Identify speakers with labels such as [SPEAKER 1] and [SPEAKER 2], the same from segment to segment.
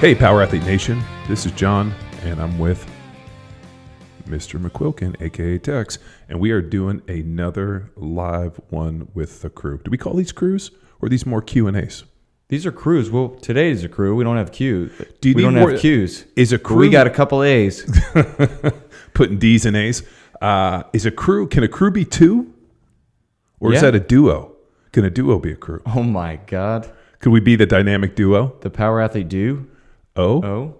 [SPEAKER 1] Hey, Power Athlete Nation. This is John, and I'm with Mr. McQuilkin, a.k.a. Tex, and we are doing another live one with the crew. Do we call these crews, or are these more Q&As?
[SPEAKER 2] These are crews. Well, today's a crew. We don't have Q's.
[SPEAKER 1] We
[SPEAKER 2] don't have Q's.
[SPEAKER 1] Is a crew?
[SPEAKER 2] We got a couple A's.
[SPEAKER 1] Putting D's and A's. Is a crew? Can a crew be two, or is that a duo? Can a duo be a crew?
[SPEAKER 2] Oh my God!
[SPEAKER 1] Could we be the dynamic duo?
[SPEAKER 2] The Power Athlete duo.
[SPEAKER 1] Oh,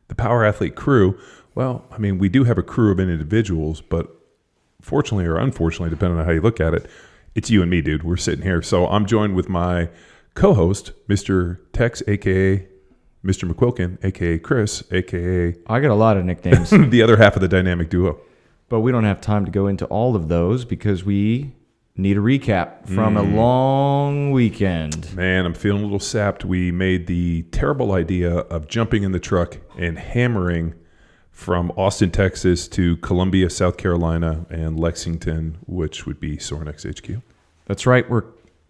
[SPEAKER 1] the Power Athlete crew. Well, I mean, we do have a crew of individuals, but fortunately or unfortunately, depending on how you look at it, it's you and me, dude. We're sitting here. So I'm joined with my co-host, Mr. Tex, a.k.a. Mr. McQuilkin, a.k.a. Chris, a.k.a.
[SPEAKER 2] I got a lot of nicknames.
[SPEAKER 1] the other half of the dynamic duo.
[SPEAKER 2] But we don't have time to go into all of those because we need a recap from a long weekend.
[SPEAKER 1] Man, I'm feeling a little sapped. We made the terrible idea of jumping in the truck and hammering from Austin, Texas to Columbia, South Carolina, and Lexington, which would be Sorinex HQ.
[SPEAKER 2] That's right. We're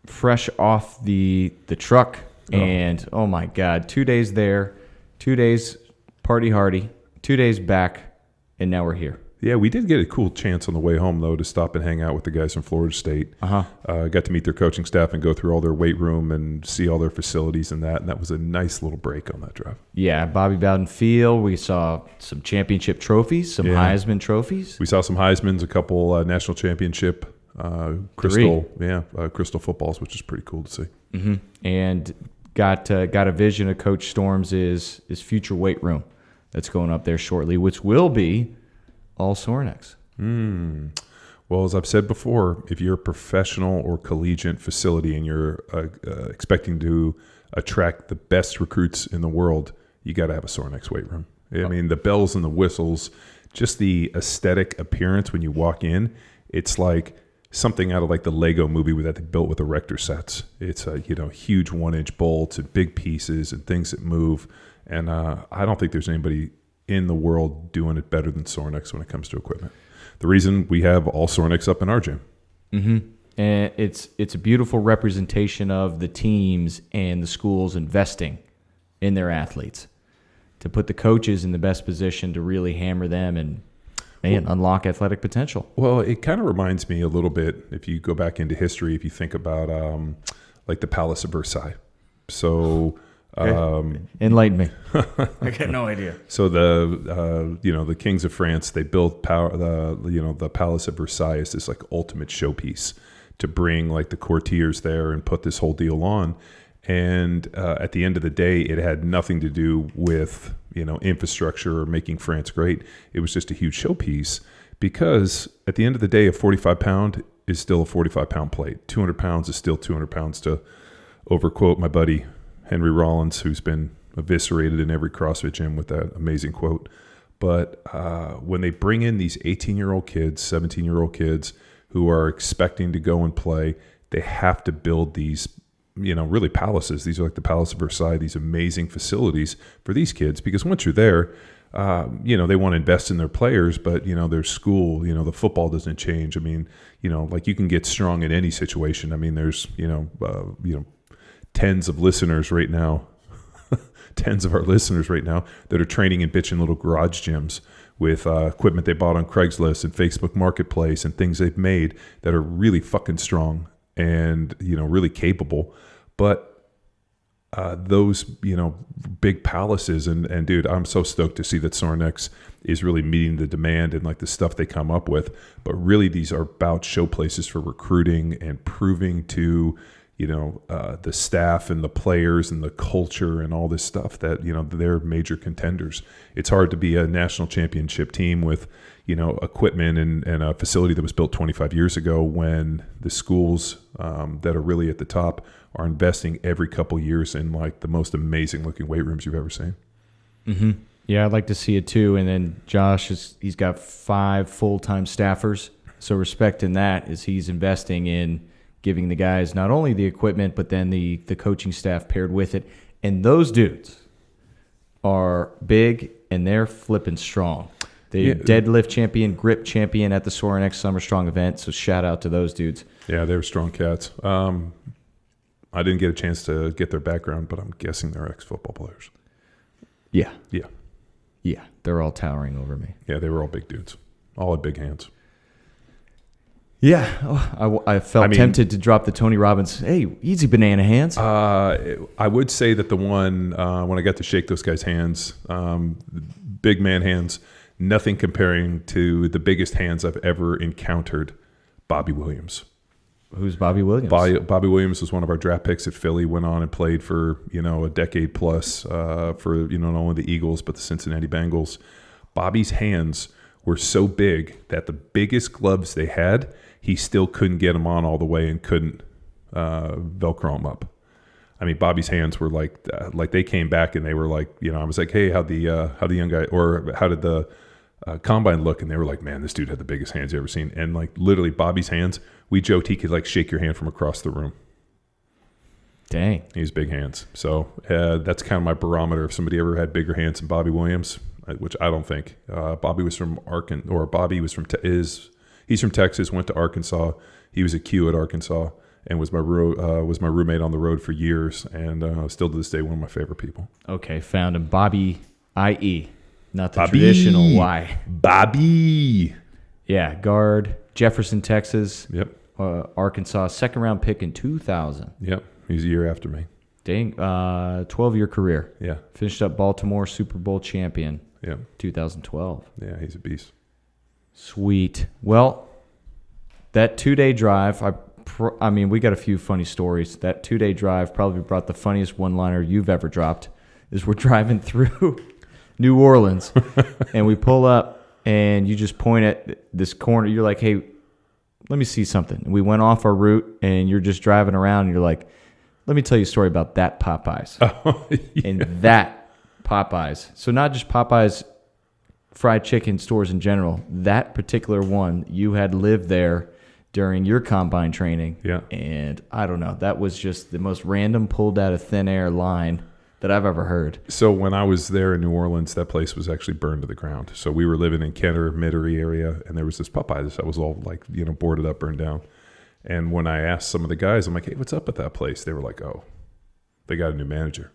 [SPEAKER 2] fresh off the truck. And, oh my God, 2 days there, 2 days party hardy, 2 days back, and now we're here.
[SPEAKER 1] Yeah, we did get a cool chance on the way home, though, to stop and hang out with the guys from Florida State. Got to meet their coaching staff and go through all their weight room and see all their facilities and that was a nice little break on that drive.
[SPEAKER 2] Yeah, Bobby Bowden Field. We saw some championship trophies, some Heisman trophies.
[SPEAKER 1] We saw some Heismans, a couple national championship crystal footballs, which is pretty cool to see.
[SPEAKER 2] Mm-hmm. And got a vision of Coach Storm's is future weight room that's going up there shortly, which will be all Sorinex.
[SPEAKER 1] Well, as I've said before, if you're a professional or collegiate facility and you're expecting to attract the best recruits in the world, you got to have a Sorinex weight room. I mean, the bells and the whistles, just the aesthetic appearance when you walk in, it's like something out of like the Lego movie that they built with erector sets. It's huge 1-inch bolts and big pieces and things that move. And I don't think there's anybody in the world doing it better than Sorinex when it comes to equipment. The reason we have all Sorinex up in our gym.
[SPEAKER 2] Mm-hmm. And it's a beautiful representation of the teams and the schools investing in their athletes to put the coaches in the best position to really hammer them and unlock athletic potential.
[SPEAKER 1] Well, it kind of reminds me a little bit, if you go back into history, if you think about like the Palace of Versailles. So
[SPEAKER 2] enlighten me. I got no idea.
[SPEAKER 1] So the kings of France, they built the Palace of Versailles as this like ultimate showpiece to bring like the courtiers there and put this whole deal on. And at the end of the day, it had nothing to do with infrastructure or making France great. It was just a huge showpiece because at the end of the day, a 45-pound is still a 45-pound plate. 200 pounds is still 200 pounds, to overquote my buddy Henry Rollins, who's been eviscerated in every CrossFit gym with that amazing quote. But when they bring in these 18-year-old kids, 17-year-old kids who are expecting to go and play, they have to build these, really palaces. These are like the Palace of Versailles, these amazing facilities for these kids. Because once you're there, they want to invest in their players, but, their school, the football doesn't change. I mean, like you can get strong in any situation. I mean, there's, tens of listeners right now, tens of our listeners right now that are training in bitchin' little garage gyms with equipment they bought on Craigslist and Facebook Marketplace and things they've made that are really fucking strong and, really capable. But those, big palaces and dude, I'm so stoked to see that Sorinex is really meeting the demand and like the stuff they come up with. But really these are about show places for recruiting and proving to the staff and the players and the culture and all this stuff that, they're major contenders. It's hard to be a national championship team with, equipment and a facility that was built 25 years ago when the schools that are really at the top are investing every couple years in like the most amazing looking weight rooms you've ever seen.
[SPEAKER 2] Mm-hmm. Yeah, I'd like to see it too. And then Josh, he's got 5 full-time staffers. So respecting that is he's investing in giving the guys not only the equipment, but then the coaching staff paired with it. And those dudes are big, and they're flipping strong. The deadlift champion, grip champion at the Sorinex Summer Strong event, so shout out to those dudes.
[SPEAKER 1] Yeah, they're strong cats. I didn't get a chance to get their background, but I'm guessing they're ex-football players.
[SPEAKER 2] Yeah.
[SPEAKER 1] Yeah.
[SPEAKER 2] Yeah. They're all towering over me.
[SPEAKER 1] Yeah, they were all big dudes. All had big hands.
[SPEAKER 2] Yeah. Oh, I felt tempted to drop the Tony Robbins, hey, easy banana hands.
[SPEAKER 1] I would say that the one, when I got to shake those guys' hands, big man hands, nothing comparing to the biggest hands I've ever encountered, Bobby Williams.
[SPEAKER 2] Who's Bobby Williams?
[SPEAKER 1] Bobby Williams was one of our draft picks at Philly, went on and played for, a decade plus for, not only the Eagles, but the Cincinnati Bengals. Bobby's hands were so big that the biggest gloves they had, he still couldn't get them on all the way and couldn't Velcro them up. I mean, Bobby's hands were like they came back and they were like, I was like, hey, how'd the young guy, or how did the combine look? And they were like, man, this dude had the biggest hands you ever seen. And like literally Bobby's hands, we joked he could like shake your hand from across the room.
[SPEAKER 2] Dang.
[SPEAKER 1] He has big hands. So that's kind of my barometer. If somebody ever had bigger hands than Bobby Williams, which I don't think. Bobby was from he's from Texas, went to Arkansas. He was a Q at Arkansas and was my roommate on the road for years, and still to this day one of my favorite people.
[SPEAKER 2] Okay, found him. Bobby I.E., not the traditional Y.
[SPEAKER 1] Bobby.
[SPEAKER 2] Yeah, guard, Jefferson, Texas.
[SPEAKER 1] Yep.
[SPEAKER 2] Arkansas, second-round pick in 2000.
[SPEAKER 1] Yep, he's a year after me.
[SPEAKER 2] Dang, 12-year career.
[SPEAKER 1] Yeah.
[SPEAKER 2] Finished up Baltimore Super Bowl champion.
[SPEAKER 1] Yeah.
[SPEAKER 2] 2012.
[SPEAKER 1] Yeah, he's a beast.
[SPEAKER 2] Sweet. Well, that 2-day drive, I mean, we got a few funny stories. That 2-day drive probably brought the funniest one-liner you've ever dropped. Is we're driving through New Orleans, and we pull up, and you just point at this corner. You're like, hey, let me see something. And we went off our route, and you're just driving around, and you're like, let me tell you a story about that Popeyes.
[SPEAKER 1] Oh, yeah.
[SPEAKER 2] And that Popeyes. So not just Popeyes fried chicken stores in general. That particular one, you had lived there during your combine training.
[SPEAKER 1] Yeah.
[SPEAKER 2] And I don't know. That was just the most random pulled out of thin air line that I've ever heard.
[SPEAKER 1] So when I was there in New Orleans, that place was actually burned to the ground. So we were living in Kenner, Metairie area, and there was this Popeyes that was all like, boarded up, burned down. And when I asked some of the guys, I'm like, hey, what's up at that place? They were like, oh, they got a new manager.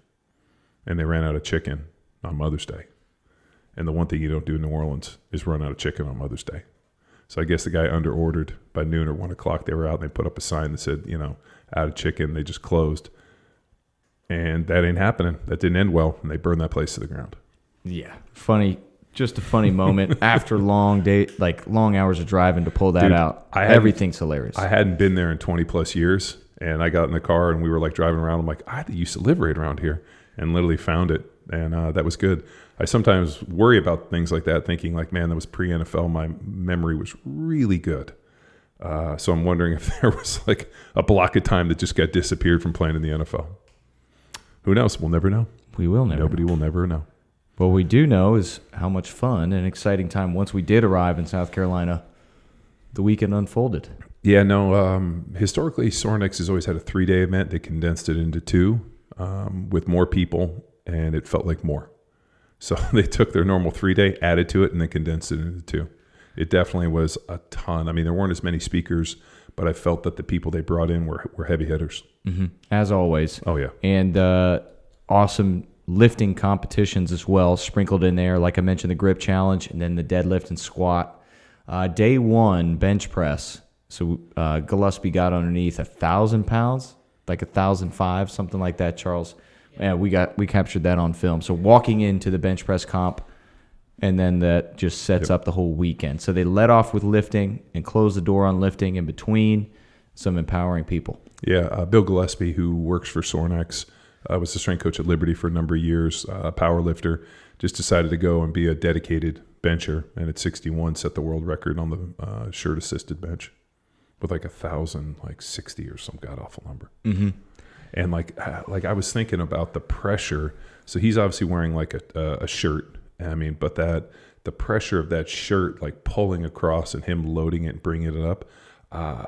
[SPEAKER 1] And they ran out of chicken on Mother's Day. And the one thing you don't do in New Orleans is run out of chicken on Mother's Day. So I guess the guy under-ordered by noon or 1 o'clock. They were out and they put up a sign that said, out of chicken. They just closed. And that ain't happening. That didn't end well. And they burned that place to the ground.
[SPEAKER 2] Yeah. Funny. Just a funny moment after long hours of driving to pull that out. Everything's hilarious.
[SPEAKER 1] I hadn't been there in 20 plus years. And I got in the car and we were like driving around. I'm like, I used to live right around here, and literally found it. And that was good. I sometimes worry about things like that, thinking like, man, that was pre-NFL. My memory was really good. So I'm wondering if there was like a block of time that just got disappeared from playing in the NFL. Who knows? We'll never know.
[SPEAKER 2] We will never.
[SPEAKER 1] Nobody will never know.
[SPEAKER 2] What we do know is how much fun and exciting time once we did arrive in South Carolina, the weekend unfolded.
[SPEAKER 1] Yeah, no. Historically, Sorinex has always had a 3-day event. They condensed it into 2 with more people, and it felt like more. So they took their normal 3-day, added to it, and then condensed it into 2. It definitely was a ton. I mean, there weren't as many speakers, but I felt that the people they brought in were heavy hitters.
[SPEAKER 2] Mm-hmm. As always.
[SPEAKER 1] Oh, yeah.
[SPEAKER 2] And awesome lifting competitions as well, sprinkled in there. Like I mentioned, the grip challenge, and then the deadlift and squat. Day 1, bench press. So Gillespie got underneath 1,000 pounds, like 1,005, something like that, Charles. Yeah, we captured that on film. So walking into the bench press comp, and then that just sets up the whole weekend. So they let off with lifting and close the door on lifting in between, some empowering people. Yeah,
[SPEAKER 1] Bill Gillespie, who works for Sorinex, was the strength coach at Liberty for a number of years, power lifter, just decided to go and be a dedicated bencher, and at 61 set the world record on the shirt-assisted bench with like 1,060 or some god-awful number.
[SPEAKER 2] Mm-hmm.
[SPEAKER 1] And like I was thinking about the pressure. So he's obviously wearing like a shirt. I mean, but the pressure of that shirt, like pulling across and him loading it and bringing it up,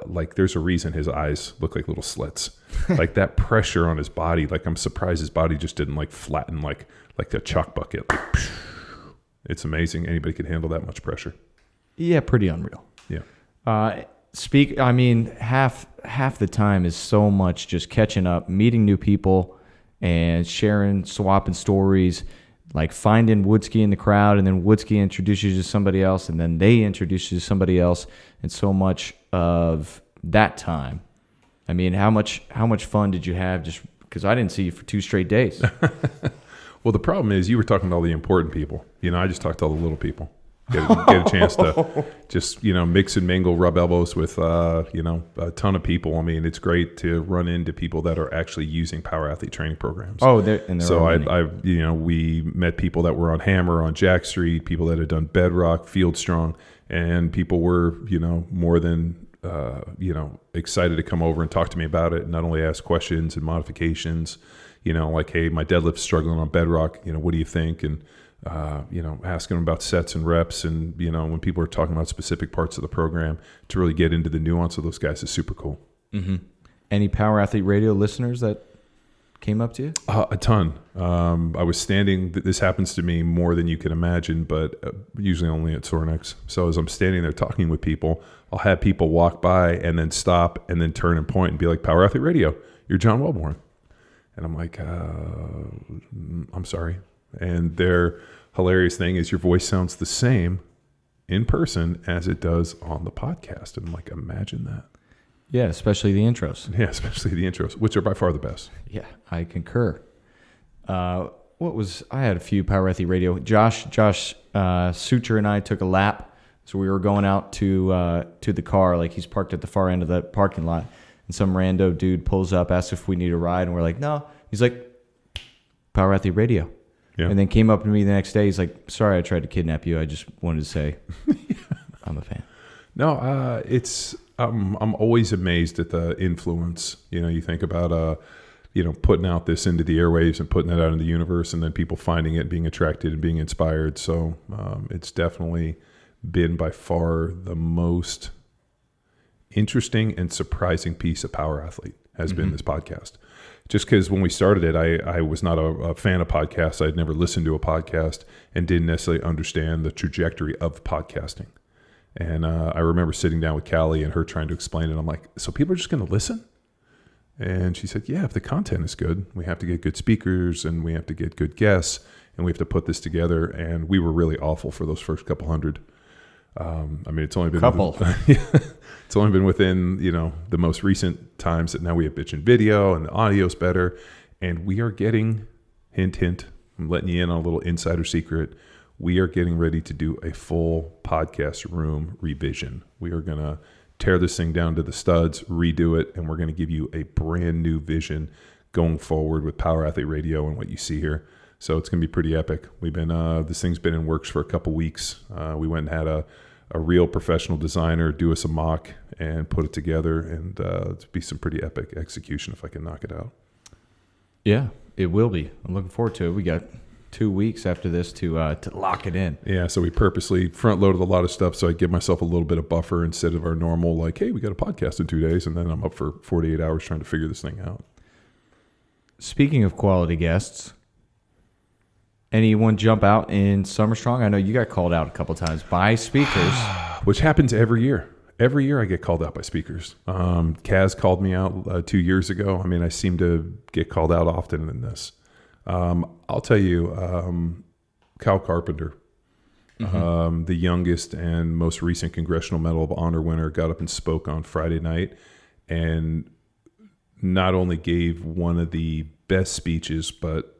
[SPEAKER 1] like there's a reason his eyes look like little slits. Like that pressure on his body. Like I'm surprised his body just didn't like flatten like a chalk bucket. Like, it's amazing anybody could handle that much pressure.
[SPEAKER 2] Yeah, pretty unreal.
[SPEAKER 1] Yeah.
[SPEAKER 2] I mean, half the time is so much just catching up, meeting new people, and sharing, swapping stories, like finding Woodsky in the crowd, and then Woodsky introduces you to somebody else, and then they introduce you to somebody else, and so much of that time. I mean, how much fun did you have? Just because I didn't see you for 2 straight days.
[SPEAKER 1] Well, the problem is you were talking to all the important people. I just talked to all the little people. Get a chance to just, mix and mingle, rub elbows with, a ton of people. I mean, it's great to run into people that are actually using power athlete training programs.
[SPEAKER 2] Oh,
[SPEAKER 1] we met people that were on Hammer, on Jack Street, people that had done Bedrock, Field Strong, and people were, more than, excited to come over and talk to me about it, and not only ask questions and modifications, like, hey, my deadlift's struggling on Bedrock, what do you think? And, asking them about sets and reps, and, when people are talking about specific parts of the program, to really get into the nuance of those guys is super cool.
[SPEAKER 2] Mm-hmm. Any Power Athlete Radio listeners that came up to you?
[SPEAKER 1] A ton. I was standing, this happens to me more than you can imagine, but usually only at Sorinex. So as I'm standing there talking with people, I'll have people walk by and then stop and then turn and point and be like, Power Athlete Radio, you're John Wellborn. And I'm like, I'm sorry. And their hilarious thing is your voice sounds the same in person as it does on the podcast. And I'm like, imagine that.
[SPEAKER 2] Yeah, especially the intros.
[SPEAKER 1] Yeah, especially the intros, which are by far the best.
[SPEAKER 2] Yeah, I concur. I had a few Power Athlete Radio. Josh Suture and I took a lap. So we were going out to the car. Like, he's parked at the far end of the parking lot. And some rando dude pulls up, asks if we need a ride. And we're like, no. He's like, Power Athlete Radio. Yeah. And then came up to me the next day. He's like, sorry, I tried to kidnap you. I just wanted to say I'm a fan.
[SPEAKER 1] No, I'm always amazed at the influence. You think about, putting out this into the airwaves and putting it out in the universe, and then people finding it, being attracted and being inspired. So it's definitely been by far the most interesting and surprising piece of Power Athlete has been this podcast. Just because when we started it, I was not a fan of podcasts. I'd never listened to a podcast and didn't necessarily understand the trajectory of podcasting. And I remember sitting down with Callie and her trying to explain it. I'm like, so people are just going to listen? And she said, yeah, if the content is good, we have to get good speakers and we have to get good guests and we have to put this together. And we were really awful for those first couple hundred. It's only been it's only been within, the most recent times that now we have bitch and video and the audio's better. And we are getting, hint, hint, I'm letting you in on a little insider secret. We are getting ready to do a full podcast room revision. We are going to tear this thing down to the studs, redo it, and we're going to give you a brand new vision going forward with Power Athlete Radio and what you see here. So it's going to be pretty epic. We've been this thing's been in works for a couple weeks. We went and had a real professional designer do us a mock and put it together, and it'll be some pretty epic execution if I can knock it out.
[SPEAKER 2] Yeah, it will be. I'm looking forward to it. We got 2 weeks after this to lock it in.
[SPEAKER 1] Yeah, so we purposely front-loaded a lot of stuff so I give myself a little bit of buffer instead of our normal, like, hey, we got a podcast in 2 days, and then I'm up for 48 hours trying to figure this thing out.
[SPEAKER 2] Speaking of quality guests, anyone jump out in Summer Strong? I know you got called out a couple times by speakers.
[SPEAKER 1] Which happens every year. Every year I get called out by speakers. Kaz called me out 2 years ago. I mean, I seem to get called out often in this. I'll tell you, Kyle Carpenter, the youngest and most recent Congressional Medal of Honor winner, got up and spoke on Friday night and not only gave one of the best speeches, but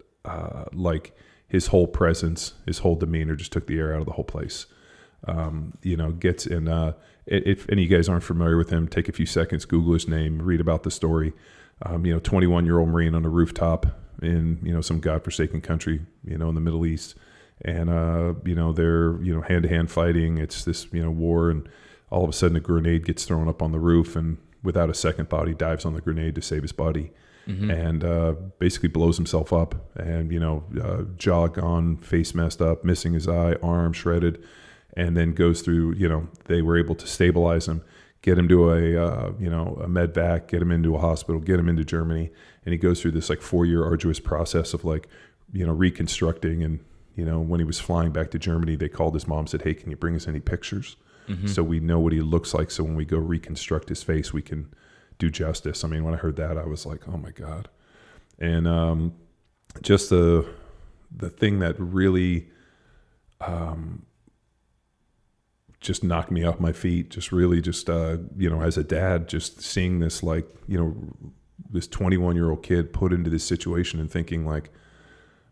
[SPEAKER 1] his whole presence, his whole demeanor just took the air out of the whole place. Gets in, if any of you guys aren't familiar with him, take a few seconds, Google his name, read about the story. 21-year-old Marine on a rooftop in, some godforsaken country, in the Middle East. And, they're, hand-to-hand fighting. It's this, war. And all of a sudden a grenade gets thrown up on the roof, and without a second thought, he dives on the grenade to save his buddy. And basically blows himself up, and jaw gone, face messed up, missing his eye, arm shredded, and then goes through. They were able to stabilize him, get him to a med vac, get him into a hospital, get him into Germany, and he goes through this 4-year arduous process of reconstructing. And when he was flying back to Germany, they called his mom, said, "Hey, can you bring us any pictures so we know what he looks like? So when we go reconstruct his face, we can do justice." I mean, when I heard that, I was like, oh my God. And just the the thing that really just knocked me off my feet, just really just, as a dad, just seeing this, like, this 21-year-old kid put into this situation and thinking like,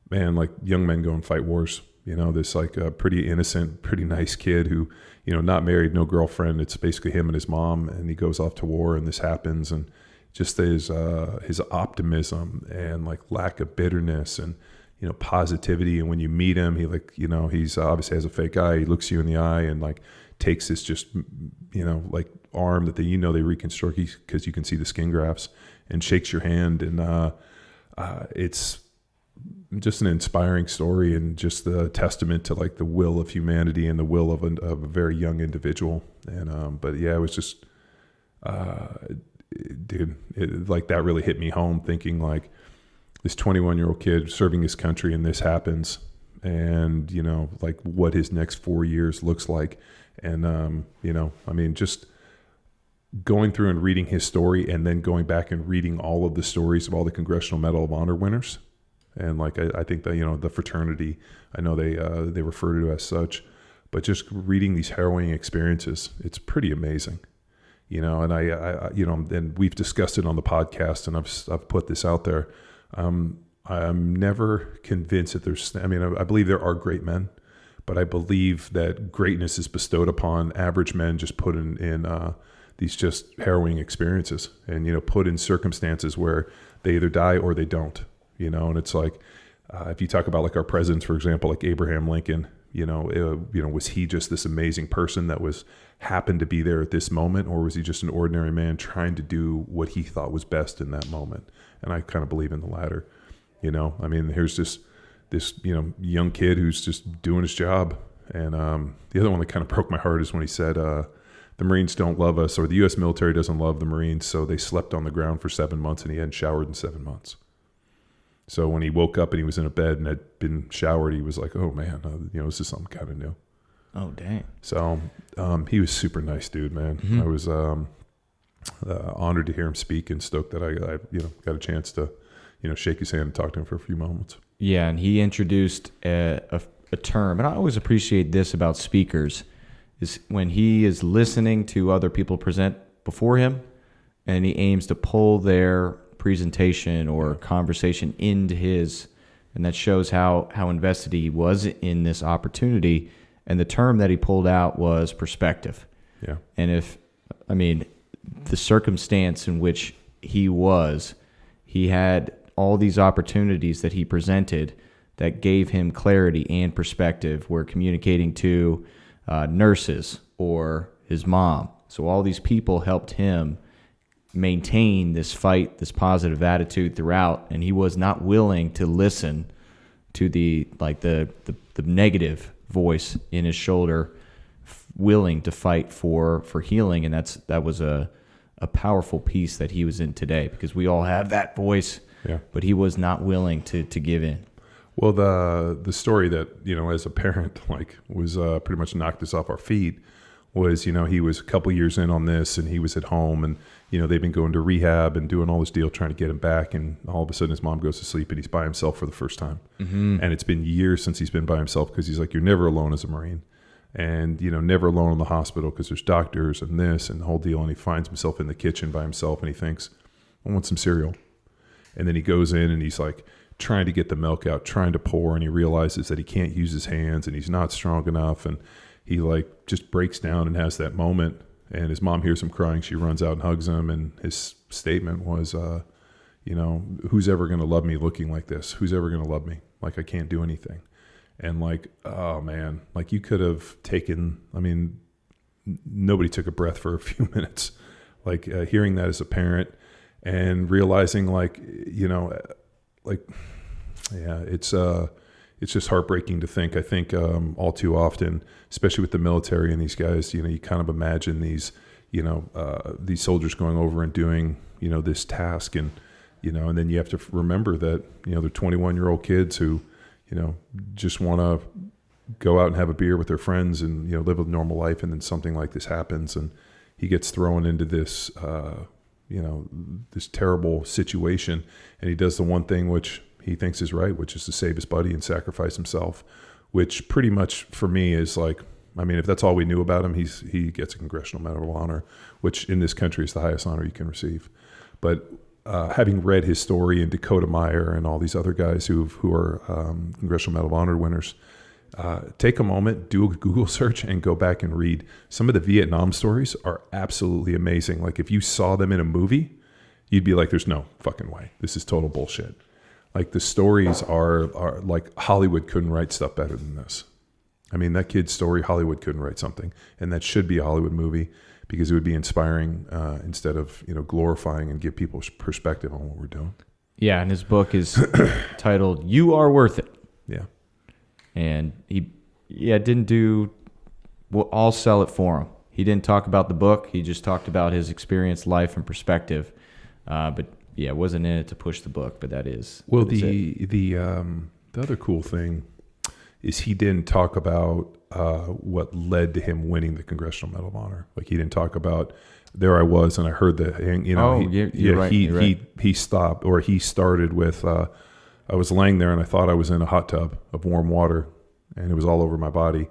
[SPEAKER 1] man, like young men go and fight wars, this like a pretty innocent, pretty nice kid who, not married, no girlfriend. It's basically him and his mom, and he goes off to war and this happens. And just his optimism and like lack of bitterness and, positivity. And when you meet him, he like, he's obviously has a fake eye. He looks you in the eye and like takes this just, like arm that they reconstruct because you can see the skin grafts, and shakes your hand. And it's just an inspiring story, and just the testament to like the will of humanity and the will of a very young individual. And but yeah, it was just like that really hit me home, thinking like this 21-year-old kid serving his country and this happens, and like what his next 4 years looks like. And just going through and reading his story, and then going back and reading all of the stories of all the Congressional Medal of Honor winners. And like, I think that, the fraternity, I know they refer to it as such, but just reading these harrowing experiences, it's pretty amazing, and and we've discussed it on the podcast, and I've put this out there. I'm never convinced that I believe there are great men, but I believe that greatness is bestowed upon average men just put in these just harrowing experiences, and, put in circumstances where they either die or they don't. And it's like, if you talk about like our presidents, for example, like Abraham Lincoln, was he just this amazing person that happened to be there at this moment, or was he just an ordinary man trying to do what he thought was best in that moment? And I kind of believe in the latter. Here's this young kid who's just doing his job. And the other one that kind of broke my heart is when he said, the Marines don't love us, or the U.S. military doesn't love the Marines, so they slept on the ground for 7 months, and he hadn't showered in 7 months. So when he woke up and he was in a bed and had been showered, he was like, oh man, this is something kind of new.
[SPEAKER 2] Oh, dang.
[SPEAKER 1] So he was super nice dude, man. Mm-hmm. I was honored to hear him speak, and stoked that I got a chance to, shake his hand and talk to him for a few moments.
[SPEAKER 2] Yeah, and he introduced a term, and I always appreciate this about speakers, is when he is listening to other people present before him, and he aims to pull their presentation or conversation into his, and that shows how invested he was in this opportunity. And the term that he pulled out was perspective.
[SPEAKER 1] Yeah.
[SPEAKER 2] And the circumstance in which he had all these opportunities that he presented that gave him clarity and perspective. We're communicating to nurses or his mom. So all these people helped him maintain this fight, this positive attitude throughout, and he was not willing to listen to the negative voice in his shoulder, willing to fight for healing. And that was a powerful piece that he was in today, because we all have that voice, but he was not willing to give in.
[SPEAKER 1] Well, the story that, as a parent, like, was pretty much knocked us off our feet was, he was a couple years in on this, and he was at home, and, they've been going to rehab and doing all this deal trying to get him back. And all of a sudden his mom goes to sleep and he's by himself for the first time. Mm-hmm. And it's been years since he's been by himself, because he's like, you're never alone as a Marine, and, never alone in the hospital, because there's doctors and this and the whole deal. And he finds himself in the kitchen by himself, and he thinks, I want some cereal. And then he goes in and he's like trying to get the milk out, trying to pour, and he realizes that he can't use his hands and he's not strong enough. And he like just breaks down and has that moment. And his mom hears him crying. She runs out and hugs him. And his statement was, who's ever going to love me looking like this? Who's ever going to love me? Like, I can't do anything. And like, oh man, like you could have taken, nobody took a breath for a few minutes, like hearing that as a parent and realizing it's just heartbreaking to think. I think all too often, especially with the military and these guys, you kind of imagine these soldiers going over and doing, this task, and, and then you have to remember that, they're 21-year-old kids who, just want to go out and have a beer with their friends and, live a normal life. And then something like this happens, and he gets thrown into this, this terrible situation. And he does the one thing which, he thinks is right, which is to save his buddy and sacrifice himself, which pretty much for me is like, I mean, if that's all we knew about him, he gets a Congressional Medal of Honor, which in this country is the highest honor you can receive. But having read his story and Dakota Meyer and all these other guys who are Congressional Medal of Honor winners, take a moment, do a Google search, and go back and read. Some of the Vietnam stories are absolutely amazing. Like if you saw them in a movie, you'd be like, there's no fucking way. This is total bullshit. Like the stories are like Hollywood couldn't write stuff better than this. I mean, that kid's story, Hollywood couldn't write something. And that should be a Hollywood movie because it would be inspiring instead of, glorifying and give people perspective on what we're doing.
[SPEAKER 2] Yeah, and his book is titled You Are Worth It.
[SPEAKER 1] Yeah.
[SPEAKER 2] And he didn't do, well, I'll sell it for him. He didn't talk about the book. He just talked about his experience, life, and perspective. But yeah, wasn't in it to push the book, but that is.
[SPEAKER 1] Well,
[SPEAKER 2] the
[SPEAKER 1] other cool thing is he didn't talk about what led to him winning the Congressional Medal of Honor. Like he didn't talk about, there I was and I heard that,
[SPEAKER 2] you're right.
[SPEAKER 1] He stopped, or he started with, I was laying there and I thought I was in a hot tub of warm water and it was all over my body.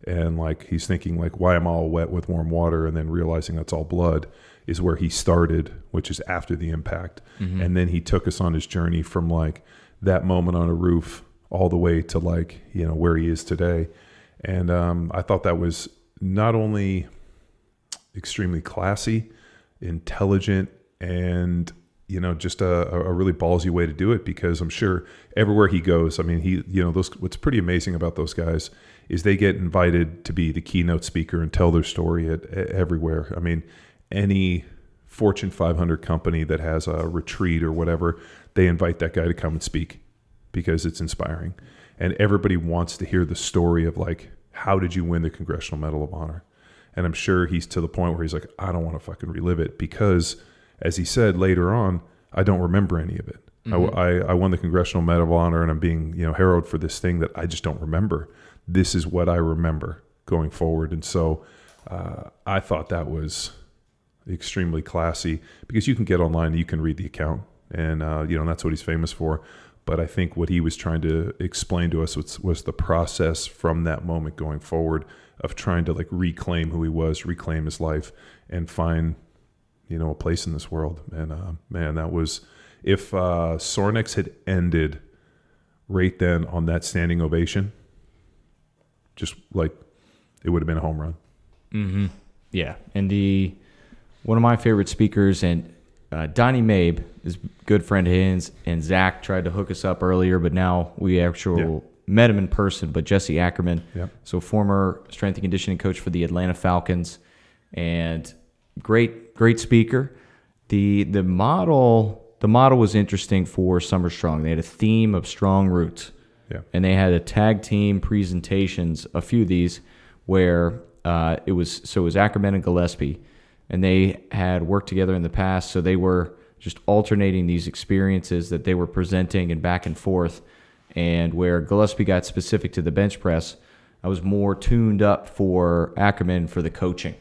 [SPEAKER 1] And like, he's thinking like, why am I all wet with warm water? And then realizing that's all blood is where he started, which is after the impact. Mm-hmm. And then he took us on his journey from like that moment on a roof all the way to like, where he is today. And I thought that was not only extremely classy, intelligent, and, just a really ballsy way to do it, because I'm sure everywhere he goes, I mean, what's pretty amazing about those guys is they get invited to be the keynote speaker and tell their story at everywhere. I mean, any Fortune 500 company that has a retreat or whatever, they invite that guy to come and speak because it's inspiring. And everybody wants to hear the story of like, how did you win the Congressional Medal of Honor? And I'm sure he's to the point where he's like, I don't want to fucking relive it because, as he said later on, I don't remember any of it. Mm-hmm. I won the Congressional Medal of Honor and I'm being, heralded for this thing that I just don't remember. This is what I remember going forward. And so I thought that was extremely classy because you can get online, you can read the account, and that's what he's famous for. But I think what he was trying to explain to us was the process from that moment going forward of trying to like reclaim who he was, reclaim his life, and find, a place in this world. And man, that was, if Sorinex had ended right then on that standing ovation, just like it would have been a home run.
[SPEAKER 2] Mm-hmm. Yeah, and one of my favorite speakers, and Donnie Mabe is a good friend of his, and Zach tried to hook us up earlier, but now we actually met him in person. But Jesse Ackerman, so former strength and conditioning coach for the Atlanta Falcons, and great speaker. The model was interesting for Summer Strong. They had a theme of strong roots, and they had a tag team presentations, a few of these, where it was Ackerman and Gillespie. And they had worked together in the past, so they were just alternating these experiences that they were presenting and back and forth. And where Gillespie got specific to the bench press, I was more tuned up for Ackerman for the coaching.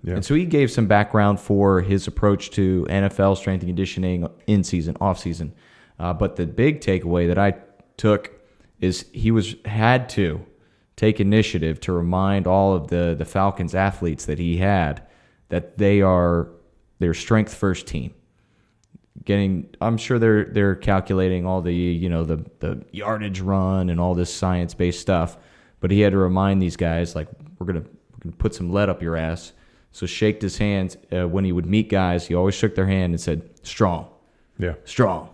[SPEAKER 2] Yeah. And so he gave some background for his approach to NFL strength and conditioning in season, off season. But the big takeaway that I took is he had to take initiative to remind all of the Falcons athletes that he had that they are their strength first team. I'm sure they're calculating all the the yardage run and all this science based stuff, but he had to remind these guys like we're gonna put some lead up your ass. So shaked his hands when he would meet guys. He always shook their hand and said strong, strong,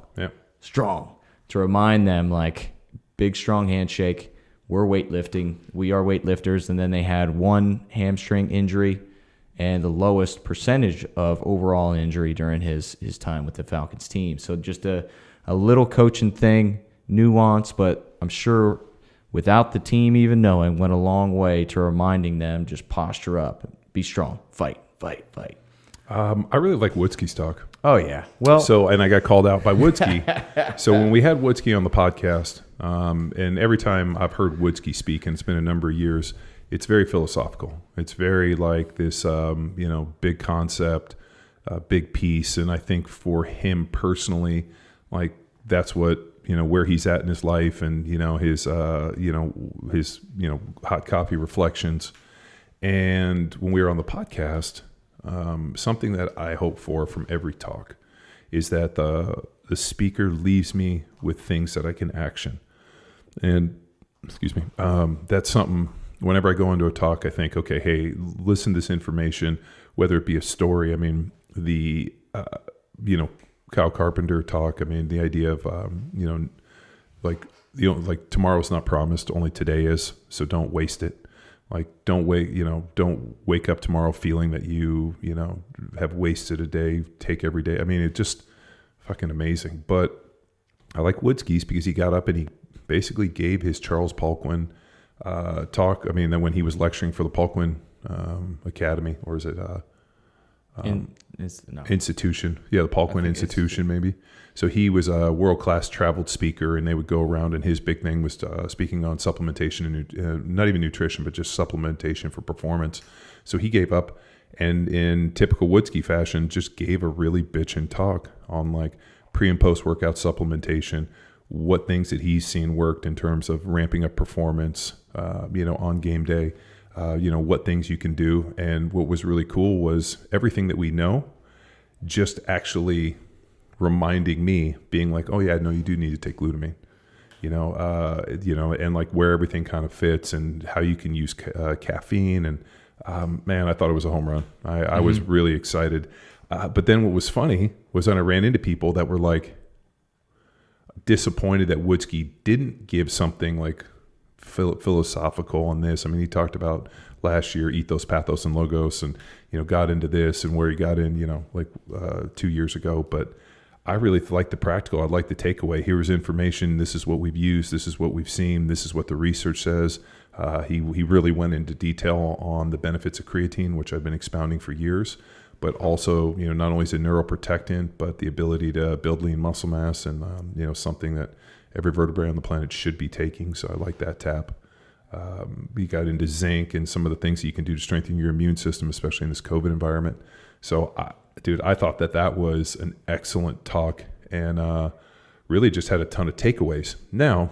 [SPEAKER 2] strong, to remind them like big strong handshake. We're weightlifting. We are weightlifters. And then they had one hamstring injury and the lowest percentage of overall injury during his time with the Falcons team. So just a little coaching thing, nuance, but I'm sure without the team even knowing, went a long way to reminding them just posture up, be strong, fight.
[SPEAKER 1] I really like Woodsky's talk.
[SPEAKER 2] Oh, yeah. Well,
[SPEAKER 1] and I got called out by Woodsky. So when we had Woodsky on the podcast, and every time I've heard Woodsky speak, and it's been a number of years, it's very philosophical. It's very like this, big concept, big piece. And I think for him personally, like that's what where he's at in his life, and his hot coffee reflections. And when we were on the podcast, something that I hope for from every talk is that the speaker leaves me with things that I can action. And excuse me, that's something. Whenever I go into a talk, I think, okay, hey, listen to this information, whether it be a story. I mean, the Kyle Carpenter talk. I mean, the idea of like tomorrow's not promised, only today is. So don't waste it. Like don't wake up tomorrow feeling that you have wasted a day. Take every day. I mean, it's just fucking amazing. But I like Woodski's because he got up and he basically gave his Charles Poliquin talk. I mean, then when he was lecturing for the Poliquin Academy, or is it institution? Yeah, the Poliquin Institution, maybe. So he was a world-class traveled speaker, and they would go around, and his big thing was speaking on supplementation and not even nutrition, but just supplementation for performance. So he gave up, and in typical Woodski fashion, just gave a really bitchin' talk on like pre and post workout supplementation, what things that he's seen worked in terms of ramping up performance, on game day, what things you can do. And what was really cool was everything that we know, just actually reminding me, being like, oh yeah, no, you do need to take glutamine, and like where everything kind of fits and how you can use caffeine. And man, I thought it was a home run. I was really excited. But then what was funny was when I ran into people that were like disappointed that Woodski didn't give something like philosophical on this. I mean, he talked about last year, ethos, pathos, and logos, and, got into this and where he got in, 2 years ago. But I really like the practical. I like the takeaway. Here's information. This is what we've used. This is what we've seen. This is what the research says. He really went into detail on the benefits of creatine, which I've been expounding for years, but also, not only is it neuroprotectant, but the ability to build lean muscle mass and, something that every vertebrae on the planet should be taking. So I like that tap. We got into zinc and some of the things that you can do to strengthen your immune system, especially in this COVID environment. So, I thought that was an excellent talk, and really just had a ton of takeaways. Now,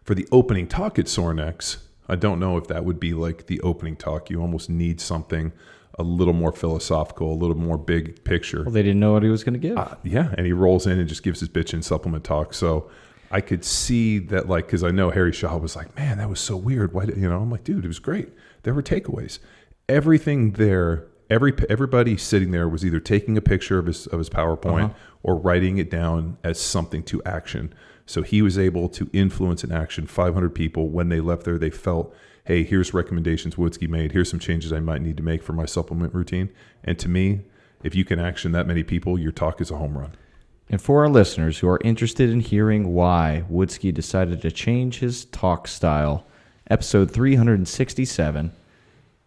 [SPEAKER 1] for the opening talk at Sorinex, I don't know if that would be like the opening talk. You almost need something a little more philosophical, a little more big picture.
[SPEAKER 2] Well, they didn't know what he was going to give.
[SPEAKER 1] Yeah, and he rolls in and just gives his bitchin' supplement talk. So I could see that, like, because I know Harry Shaw was like, man, that was so weird. Why I'm like, dude, it was great. There were takeaways. Everything there, everybody sitting there was either taking a picture of his PowerPoint or writing it down as something to action. So he was able to influence an action. 500 people, when they left there, they felt, hey, here's recommendations Woodski made. Here's some changes I might need to make for my supplement routine. And to me, if you can action that many people, your talk is a home run.
[SPEAKER 2] And for our listeners who are interested in hearing why Woodski decided to change his talk style, episode 367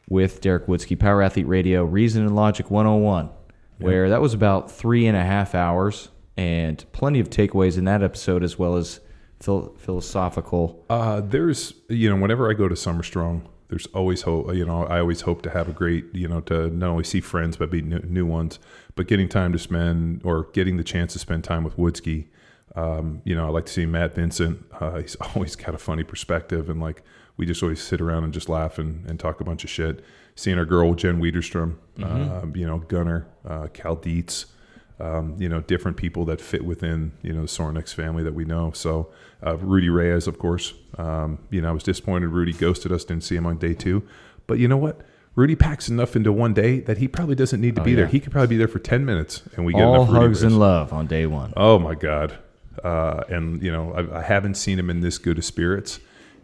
[SPEAKER 2] with Derek Woodski, Power Athlete Radio, Reason and Logic 101, where that was about 3.5 hours and plenty of takeaways in that episode, as well as philosophical.
[SPEAKER 1] There's, whenever I go to Summer Strong, there's always hope. I always hope to have a great, to not only see friends, but be new ones, but getting time to spend, or getting the chance to spend time with Woodski. I like to see Matt Vincent. He's always got a funny perspective, and like, we just always sit around and just laugh and talk a bunch of shit. Seeing our girl, Jen Wiederstrom, Gunnar, Cal Dietz, different people that fit within, the Sorinex family that we know. So Rudy Reyes, of course, I was disappointed Rudy ghosted us, didn't see him on day 2. But you know what? Rudy packs enough into one day that he probably doesn't need to be there. He could probably be there for 10 minutes, and we get
[SPEAKER 2] all
[SPEAKER 1] enough Rudy
[SPEAKER 2] hugs
[SPEAKER 1] Reyes.
[SPEAKER 2] and love on day 1.
[SPEAKER 1] Oh, my God. And, I haven't seen him in this good of spirits.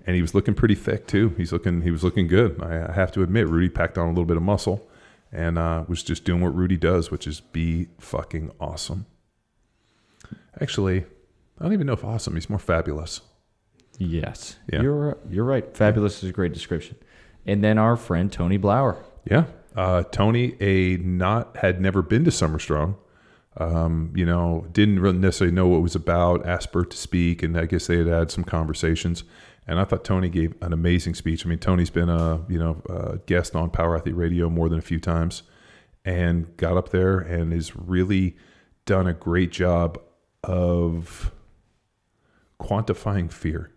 [SPEAKER 1] And he was looking pretty thick too. He was looking good. I have to admit, Rudy packed on a little bit of muscle, and was just doing what Rudy does, which is be fucking awesome. Actually, I don't even know if awesome. He's more fabulous.
[SPEAKER 2] Yes,
[SPEAKER 1] yeah.
[SPEAKER 2] You're right. Fabulous is a great description. And then our friend Tony Blauer.
[SPEAKER 1] Yeah, Tony had never been to Summer Strong. Didn't really necessarily know what it was about. Asked Bert to speak, and I guess they had some conversations. And I thought Tony gave an amazing speech. I mean, Tony's been a guest on Power Athlete Radio more than a few times, and got up there and has really done a great job of quantifying fear.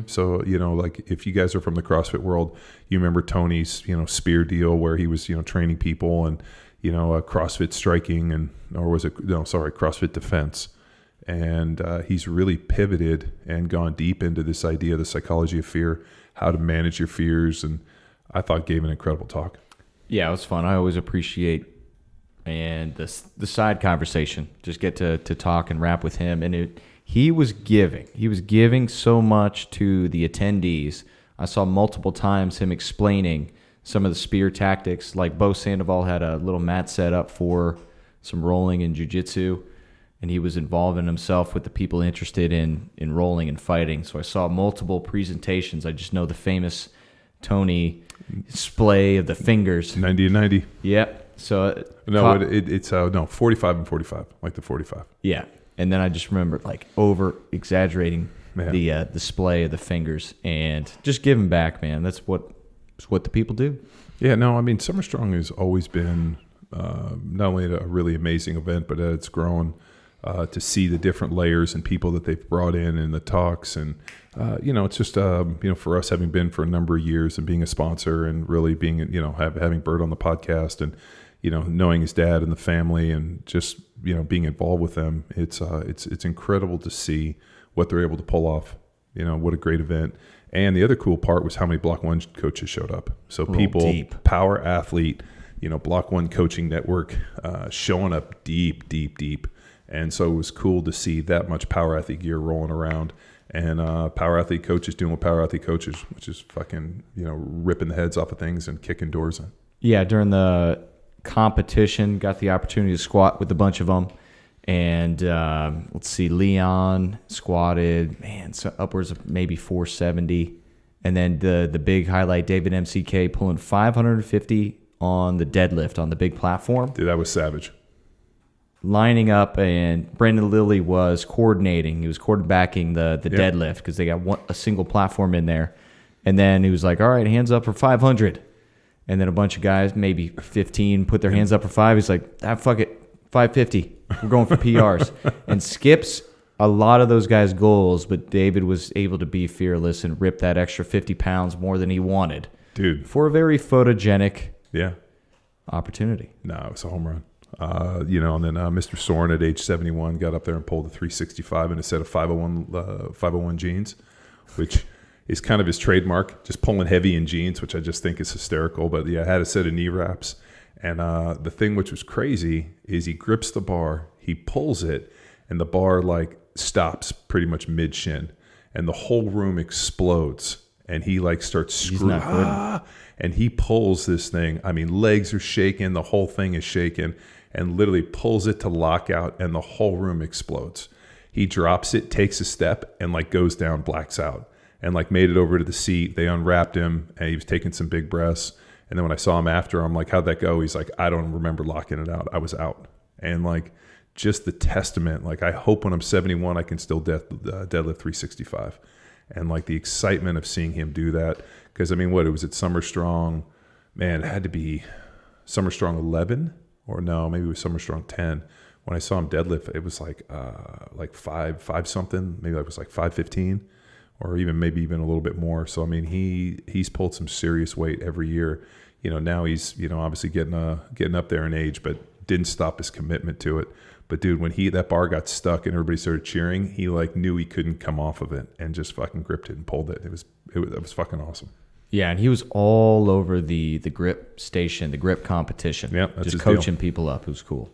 [SPEAKER 1] So, like if you guys are from the CrossFit world, you remember Tony's, spear deal where he was, training people and, CrossFit striking CrossFit defense. And he's really pivoted and gone deep into this idea, the psychology of fear, how to manage your fears. And I thought gave an incredible talk. Yeah,
[SPEAKER 2] it was fun. I always appreciate and the side conversation. Just get to talk and rap with him. And he was giving so much to the attendees. I saw multiple times him explaining some of the spear tactics. Like Bo Sandoval had a little mat set up for some rolling and jiu-jitsu, and he was involving himself with the people interested in rolling and fighting. So I saw multiple presentations. I just know the famous Tony splay of the fingers.
[SPEAKER 1] 90 and 90.
[SPEAKER 2] Yep. So
[SPEAKER 1] it's 45 and 45, like the 45.
[SPEAKER 2] Yeah. And then I just remember like over exaggerating the display of the fingers and just giving back, man. That's what the people do.
[SPEAKER 1] Yeah, no, I mean, Summer Strong has always been not only a really amazing event, but it's grown to see the different layers and people that they've brought in the talks. And, it's just, for us having been for a number of years and being a sponsor and really being, having Bert on the podcast and, knowing his dad and the family and just, being involved with them, it's incredible to see what they're able to pull off. What a great event. And the other cool part was how many Block 1 coaches showed up. So people, deep. Power athlete, Block 1 coaching network showing up deep. And so it was cool to see that much power athlete gear rolling around and power athlete coaches doing what power athlete coaches, which is fucking, ripping the heads off of things and kicking doors in.
[SPEAKER 2] Yeah, during the competition, got the opportunity to squat with a bunch of them. And let's see, Leon squatted, so upwards of maybe 470. And then the big highlight, David MCK pulling 550 on the deadlift on the big platform.
[SPEAKER 1] Dude, that was savage.
[SPEAKER 2] Lining up, and Brendan Lilly was coordinating. He was quarterbacking the deadlift because they got a single platform in there. And then he was like, all right, hands up for 500. And then a bunch of guys, maybe 15, put their hands up for 5. He's like, fuck it, 550. We're going for PRs. And skips a lot of those guys' goals, but David was able to be fearless and rip that extra 50 pounds more than he wanted.
[SPEAKER 1] Dude.
[SPEAKER 2] For a very photogenic opportunity.
[SPEAKER 1] No, it was a home run. And then Mr. Soren at age 71 got up there and pulled a 365 in a set of 501 jeans, which is kind of his trademark, just pulling heavy in jeans, which I just think is hysterical. But I had a set of knee wraps. And the thing which was crazy is he grips the bar, he pulls it, and the bar like stops pretty much mid-shin. And the whole room explodes. And he like starts screaming. And he pulls this thing. I mean, legs are shaking. The whole thing is shaking. And literally pulls it to lockout, and the whole room explodes. He drops it, takes a step, and like goes down, blacks out. And like made it over to the seat. They unwrapped him, and he was taking some big breaths. And then when I saw him after, I'm like, how'd that go? He's like, I don't remember locking it out. I was out. And like, just the testament, like I hope when I'm 71, I can still deadlift 365. And like the excitement of seeing him do that. Because I mean, it was at Summer Strong, man, it had to be Summer Strong 11 or no, maybe it was Summer Strong 10. When I saw him deadlift, it was like five something, maybe it was like 515 or maybe even a little bit more. So, I mean, he's pulled some serious weight every year. Now he's, obviously getting up there in age, but didn't stop his commitment to it. But dude, when that bar got stuck and everybody started cheering, he like knew he couldn't come off of it and just fucking gripped it and pulled it. It was fucking awesome.
[SPEAKER 2] Yeah, and he was all over the grip station, the grip competition.
[SPEAKER 1] Yeah, that's
[SPEAKER 2] just coaching people up. It was cool.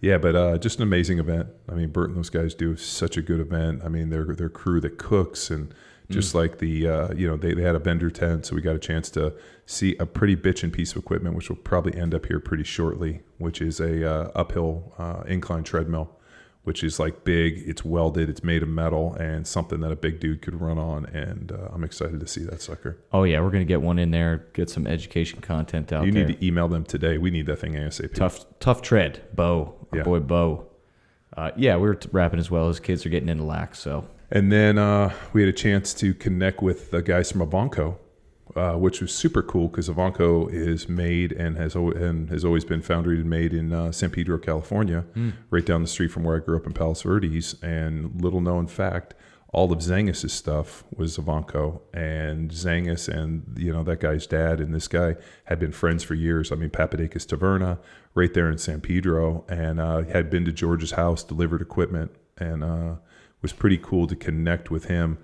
[SPEAKER 1] Yeah, but just an amazing event. I mean, Bert and those guys do such a good event. I mean, their crew that cooks and just like they had a vendor tent, so we got a chance to see a pretty bitchin' piece of equipment, which will probably end up here pretty shortly, which is a uphill incline treadmill, which is like big, it's welded, it's made of metal, and something that a big dude could run on, and I'm excited to see that sucker.
[SPEAKER 2] Oh yeah, we're going to get one in there, get some education content out there.
[SPEAKER 1] You need to email them today. We need that thing ASAP.
[SPEAKER 2] Tough tread, Bo, our boy Bo. We're rapping as well. His kids are getting into lax, so...
[SPEAKER 1] And then we had a chance to connect with the guys from Avanco, which was super cool because Avanco is made and has always been founded and made in San Pedro, California, right down the street from where I grew up in Palos Verdes. And little known fact, all of Zengis' stuff was Ivanko, and Zengis and that guy's dad and this guy had been friends for years. I mean, Papadakis Taverna, right there in San Pedro, and had been to George's house, delivered equipment, and was pretty cool to connect with him.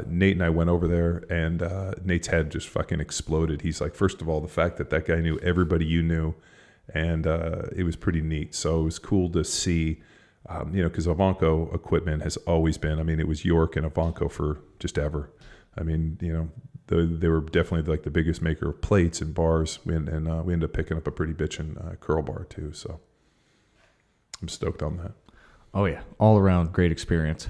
[SPEAKER 1] Nate and I went over there, and Nate's head just fucking exploded. He's like, first of all, the fact that guy knew everybody you knew, and it was pretty neat. So it was cool to see. Because Ivanko equipment has always been, I mean, it was York and Ivanko for just ever. I mean, they were definitely like the biggest maker of plates and bars. We ended up picking up a pretty bitchin' curl bar too. So I'm stoked on that.
[SPEAKER 2] Oh yeah. All around great experience.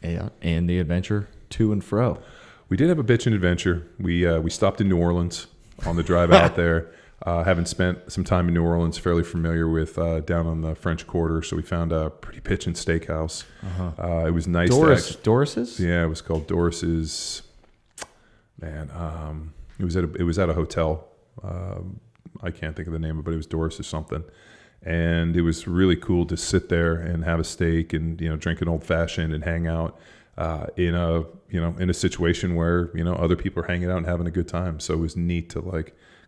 [SPEAKER 1] Yeah.
[SPEAKER 2] And the adventure to and fro.
[SPEAKER 1] We did have a bitchin' adventure. We stopped in New Orleans on the drive out there. Having spent some time in New Orleans, fairly familiar with down on the French Quarter, so we found a pretty pitchin' steakhouse. It was nice.
[SPEAKER 2] Doris's?
[SPEAKER 1] Yeah, it was called Doris's. Man, it was at a hotel. I can't think of the name of it, but it was Doris's something. And it was really cool to sit there and have a steak and drink an old fashioned and hang out in a situation where other people are hanging out and having a good time. So it was neat to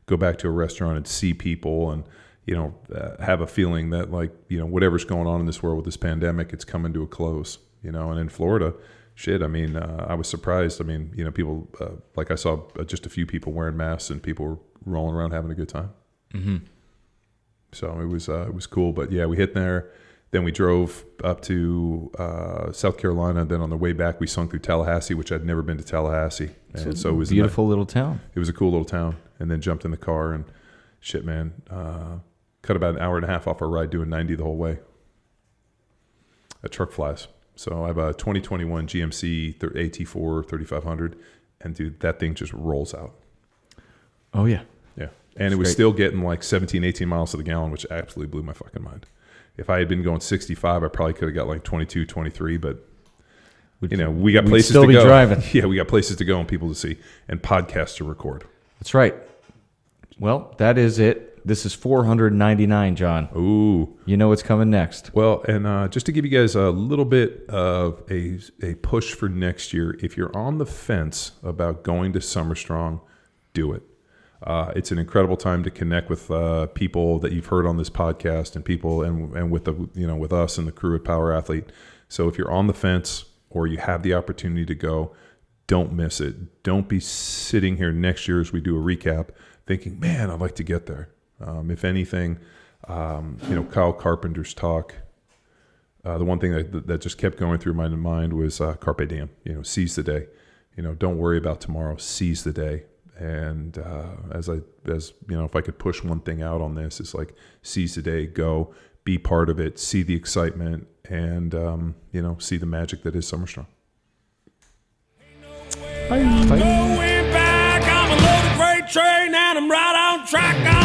[SPEAKER 1] go back to a restaurant and see people and, have a feeling that whatever's going on in this world with this pandemic, it's coming to a close, and in Florida, shit. I mean, I was surprised. I mean, people, I saw just a few people wearing masks and people were rolling around having a good time.
[SPEAKER 2] Mm-hmm.
[SPEAKER 1] So it was cool, but yeah, we hit there. Then we drove up to South Carolina. Then on the way back, we swung through Tallahassee, which I'd never been to Tallahassee. And so it was
[SPEAKER 2] a beautiful little town.
[SPEAKER 1] It was a cool little town. And then jumped in the car and shit, man. Cut about an hour and a half off our ride doing 90 the whole way. A truck flies. So I have a 2021 GMC AT4 3500. And dude, that thing just rolls out.
[SPEAKER 2] Oh, yeah.
[SPEAKER 1] Yeah. And it was still getting 17, 18 miles to the gallon, which absolutely blew my fucking mind. If I had been going 65, I probably could have got 22, 23, but we got places to go.
[SPEAKER 2] Driving.
[SPEAKER 1] Yeah, we got places to go and people to see and podcasts to record.
[SPEAKER 2] That's right. Well, that is it. This is 499, John.
[SPEAKER 1] Ooh.
[SPEAKER 2] You know what's coming next.
[SPEAKER 1] Well, and just to give you guys a little bit of a push for next year, if you're on the fence about going to Summer Strong, do it. It's an incredible time to connect with people that you've heard on this podcast and people and with with us and the crew at Power Athlete. So if you're on the fence or you have the opportunity to go, don't miss it. Don't be sitting here next year as we do a recap thinking, man, I'd like to get there. If anything, Kyle Carpenter's talk, the one thing that just kept going through my mind was Carpe Diem, seize the day. Don't worry about tomorrow, seize the day. And as if I could push one thing out on this, it's seize the day, go, be part of it, see the excitement, and see the magic that is Summer Strong.
[SPEAKER 3] Bye. Going back, I'm a loaded freight train, and I'm right on track.